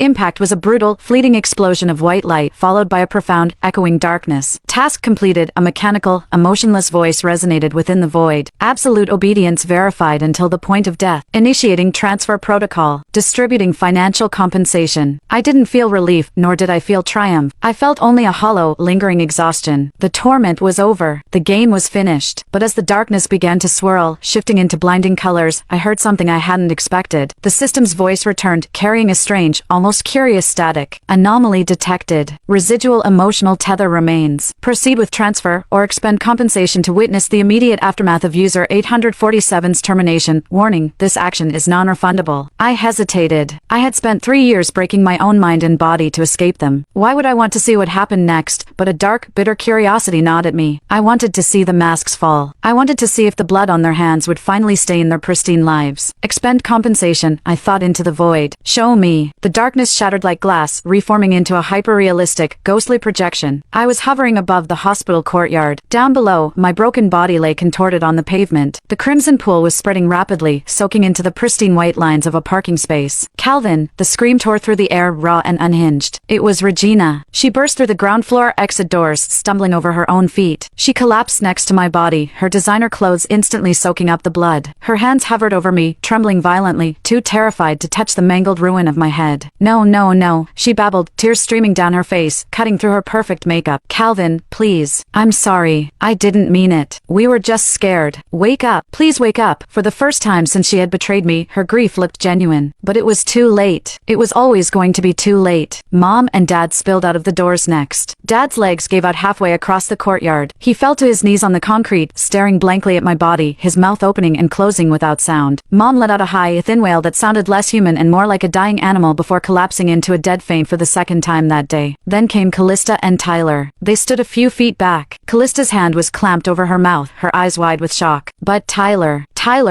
impact was a brutal, fleeting explosion of white light followed by a profound, echoing darkness. Task completed, a mechanical, emotionless voice resonated within the void. Absolute obedience verified until the point of death. Initiating transfer protocol. Distributing financial compensation. I didn't feel relief, nor did I feel triumph. I felt only a hollow, lingering exhaustion. The torment was over. The game was finished. But as the darkness began to swirl, shifting into blinding colors, I heard something I hadn't expected. The system's voice returned, carrying a strange, almost curious static. Anomaly detected. Residual emotional tether remains. Proceed with transfer, or expend compensation to witness the immediate aftermath of user 847's termination. Warning, this action is non-refundable. I hesitated. I had spent 3 years breaking my own mind and body to escape them. Why would I want to see what happened next? But a dark, bitter curiosity gnawed at me. I wanted to see the masks fall. I wanted to see if the blood on their hands would finally stain their pristine lives. Expend compensation, I thought into the void. Show me. The darkness shattered like glass, reforming into a hyper-realistic, ghostly projection. I was hovering above the hospital courtyard. Down below, my broken body lay contorted on the pavement. The crimson pool was spreading rapidly, soaking into the pristine white lines of a parking space. Calvin, the scream tore through the air, raw and unhinged. It was Regina. She burst through the ground floor exit doors, stumbling over her own feet. She collapsed next to my body, her designer clothes instantly soaking up the blood. Her hands hovered over me, trembling violently, too terrified to touch the mangled ruin of my head. No, no, no, she babbled, tears streaming down her face, cutting through her perfect makeup. Calvin, please. I'm sorry. I didn't mean it. We were just scared. Wake up. Please wake up. For the first time since she had betrayed me, her grief looked genuine. But it was too late. It was always going to be too late. Mom and Dad spilled out of the doors next. Dad's legs gave out halfway across the courtyard. He fell to his knees on the concrete, staring blankly at my body, his mouth opening and closing without sound. Mom let out a high, thin wail that sounded less human and more like a dying animal before collapsing into a dead faint for the second time that day. Then came Callista and Tyler. They stood a few feet back. Callista's hand was clamped over her mouth, her eyes wide with shock. But Tyler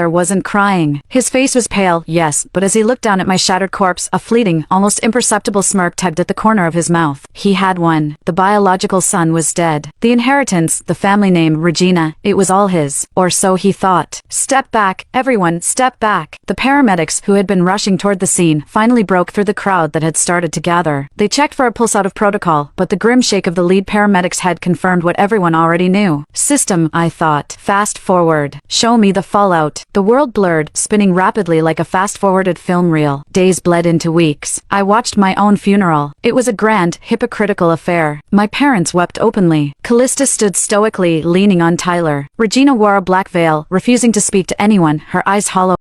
wasn't crying. His face was pale, yes, but as he looked down at my shattered corpse, a fleeting, almost imperceptible smirk tugged at the corner of his mouth. He had won. The biological son was dead. The inheritance, the family name, Regina, it was all his. Or so he thought. Step back, everyone, step back. The paramedics, who had been rushing toward the scene, finally broke through the crowd that had started to gather. They checked for a pulse out of protocol, but the grim shake of the lead paramedic's head confirmed what everyone already knew. System, I thought. Fast forward. Show me the fallout. The world blurred, spinning rapidly like a fast-forwarded film reel. Days bled into weeks. I watched my own funeral. It was a grand, hypocritical affair. My parents wept openly. Callista stood stoically, leaning on Tyler. Regina wore a black veil, refusing to speak to anyone, her eyes hollow.